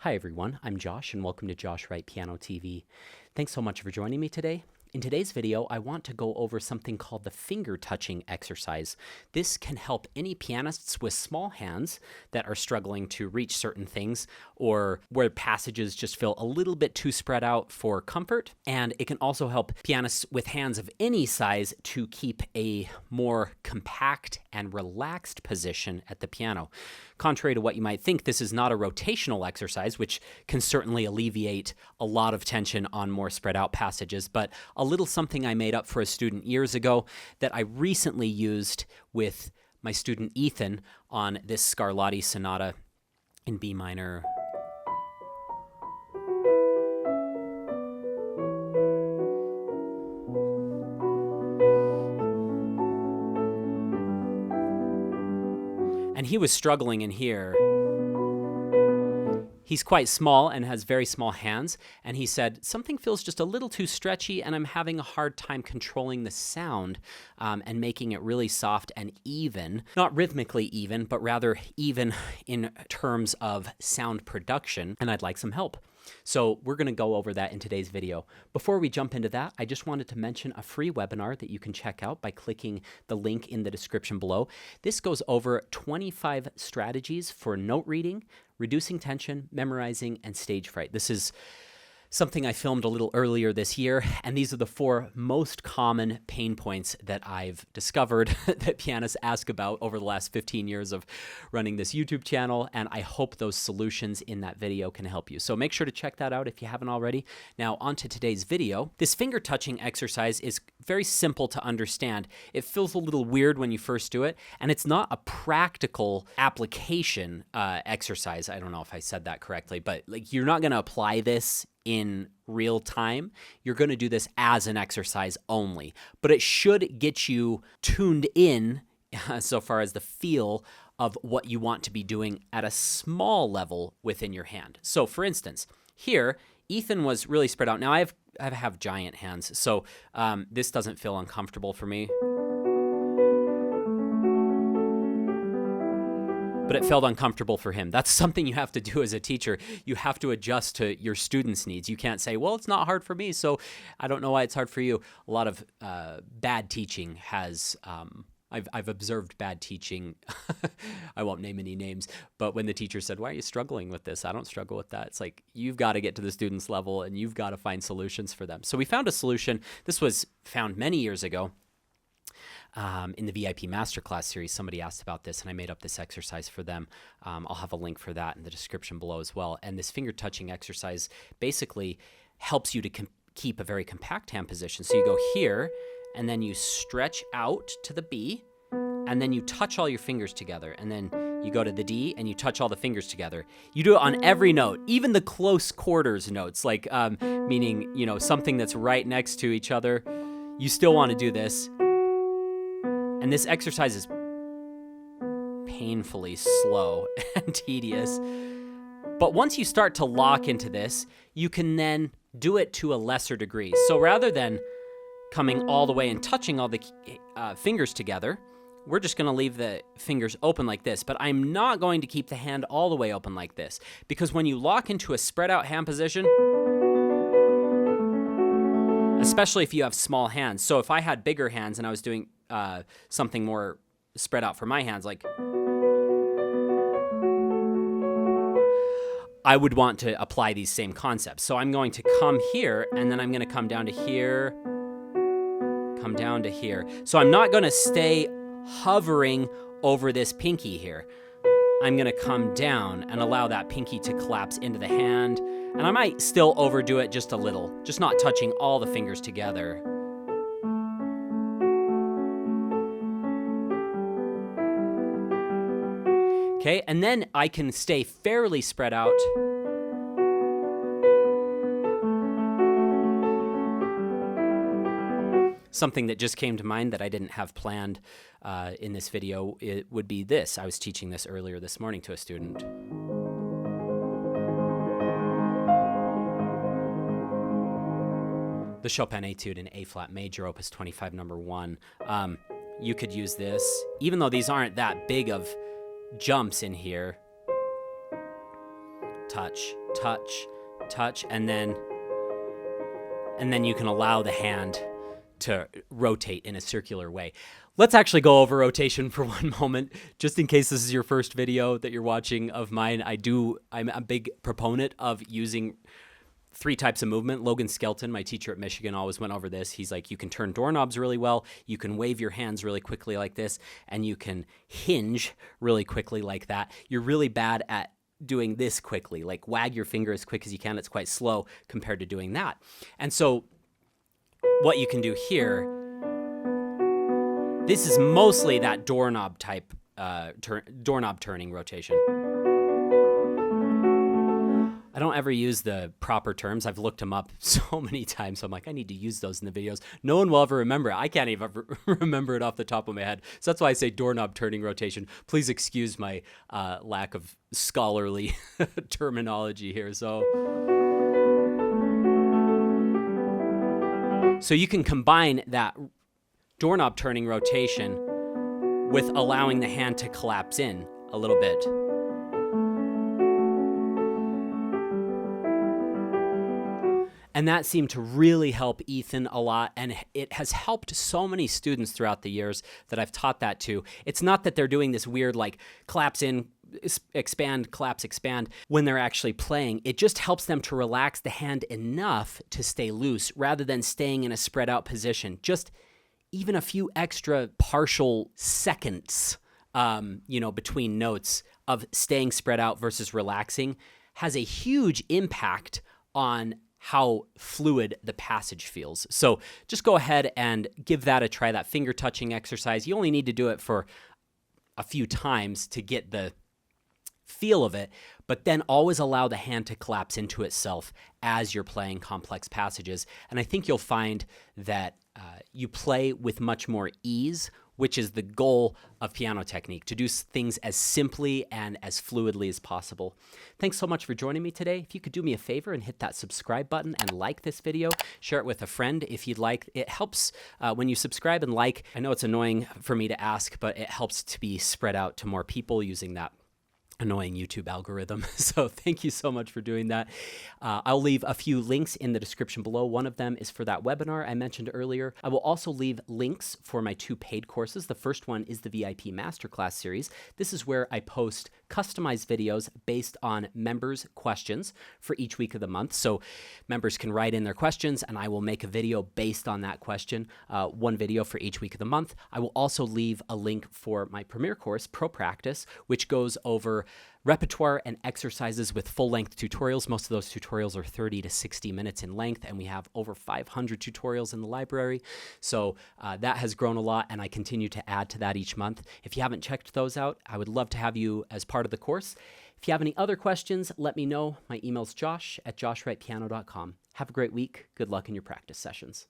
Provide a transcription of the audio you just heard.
Hi everyone, I'm Josh and welcome to Josh Wright Piano TV. Thanks so much for joining me today. In today's video, I want to go over something called the finger touching exercise. This can help any pianists with small hands that are struggling to reach certain things or where passages just feel a little bit too spread out for comfort. And it can also help pianists with hands of any size to keep a more compact and relaxed position at the piano. Contrary to what you might think, this is not a rotational exercise, which can certainly alleviate a lot of tension on more spread out passages, but a little something I made up for a student years ago that I recently used with my student Ethan on this Scarlatti sonata in B minor. And he was struggling in here. He's quite small and has very small hands, and he said, something feels just a little too stretchy and I'm having a hard time controlling the sound and making it really soft and even. Not rhythmically even, but rather even in terms of sound production, and I'd like some help. So we're going to go over that in today's video. Before we jump into that, I just wanted to mention a free webinar that you can check out by clicking the link in the description below. This goes over 25 strategies for note reading, reducing tension, memorizing, and stage fright. This is something I filmed a little earlier this year, and these are the 4 most common pain points that I've discovered that pianists ask about over the last 15 years of running this YouTube channel, and I hope those solutions in that video can help you. So make sure to check that out if you haven't already. Now, on to today's video. This finger touching exercise is very simple to understand. It feels a little weird when you first do it, and it's not a practical application exercise. I don't know if I said that correctly, but like you're not going to apply this in real time. You're going to do this as an exercise only, but it should get you tuned in so far as the feel of what you want to be doing at a small level within your hand. So for instance, here, Ethan was really spread out. Now I have giant hands, so this doesn't feel uncomfortable for me. But it felt uncomfortable for him. That's something you have to do as a teacher. You have to adjust to your students' needs. You can't say, well, it's not hard for me, so I don't know why it's hard for you. A lot of bad teaching has, I've observed bad teaching. I won't name any names, but when the teacher said, why are you struggling with this? I don't struggle with that. It's like, you've got to get to the student's level and you've got to find solutions for them. So we found a solution. This was found many years ago. In the VIP Masterclass series, somebody asked about this, and I made up this exercise for them. I'll have a link for that in the description below as well. And this finger touching exercise basically helps you to keep a very compact hand position. So you go here, and then you stretch out to the B, and then you touch all your fingers together. And then you go to the D, and you touch all the fingers together. You do it on every note, even the close quarters notes, like meaning, you know, something that's right next to each other. You still want to do this. And this exercise is painfully slow and tedious. But once you start to lock into this, you can then do it to a lesser degree. So rather than coming all the way and touching all the fingers together, we're just going to leave the fingers open like this. But I'm not going to keep the hand all the way open like this. Because when you lock into a spread out hand position, especially if you have small hands. So if I had bigger hands and I was doing something more spread out for my hands, like I would want to apply these same concepts. So I'm going to come here, and then I'm going to come down to here, come down to here. So I'm not going to stay hovering over this pinky here. I'm going to come down and allow that pinky to collapse into the hand. And I might still overdo it just a little, just not touching all the fingers together. Okay, and then I can stay fairly spread out. Something that just came to mind that I didn't have planned in this video, it would be this. I was teaching this earlier this morning to a student. The Chopin Etude in A-flat major, opus 25, number 1. You could use this, even though these aren't that big of jumps in here, touch, touch, touch, and then you can allow the hand to rotate in a circular way. Let's actually go over rotation for one moment, just in case this is your first video that you're watching of mine. I'm a big proponent of using 3 types of movement. Logan Skelton, my teacher at Michigan, always went over this. He's like, you can turn doorknobs really well, you can wave your hands really quickly like this, and you can hinge really quickly like that. You're really bad at doing this quickly, like wag your finger as quick as you can. It's quite slow compared to doing that. And so what you can do here, this is mostly that doorknob type, doorknob turning rotation. I don't ever use the proper terms. I've looked them up so many times. So I'm like, I need to use those in the videos. No one will ever remember it. I can't even remember it off the top of my head. So that's why I say doorknob turning rotation. Please excuse my lack of scholarly terminology here. So you can combine that doorknob turning rotation with allowing the hand to collapse in a little bit. And that seemed to really help Ethan a lot, and it has helped so many students throughout the years that I've taught that to. It's not that they're doing this weird like collapse in, expand, collapse, expand when they're actually playing. It just helps them to relax the hand enough to stay loose rather than staying in a spread out position. Just even a few extra partial seconds, between notes of staying spread out versus relaxing has a huge impact on how fluid the passage feels. So just go ahead and give that a try, that finger touching exercise. You only need to do it for a few times to get the feel of it, but then always allow the hand to collapse into itself as you're playing complex passages. And I think you'll find that you play with much more ease, which is the goal of piano technique, to do things as simply and as fluidly as possible. Thanks so much for joining me today. If you could do me a favor and hit that subscribe button and like this video, share it with a friend if you'd like. It helps when you subscribe and like. I know it's annoying for me to ask, but it helps to be spread out to more people using that annoying YouTube algorithm. So thank you so much for doing that. I'll leave a few links in the description below. One of them is for that webinar I mentioned earlier. I will also leave links for my 2 paid courses. The first one is the VIP Masterclass series. This is where I post customized videos based on members' questions for each week of the month. So members can write in their questions and I will make a video based on that question, 1 video for each week of the month. I will also leave a link for my premier course, Pro Practice, which goes over repertoire and exercises with full-length tutorials. Most of those tutorials are 30 to 60 minutes in length, and we have over 500 tutorials in the library. So that has grown a lot, and I continue to add to that each month. If you haven't checked those out, I would love to have you as part of the course. If you have any other questions, let me know. My email's josh@joshwrightpiano.com. Have a great week. Good luck in your practice sessions.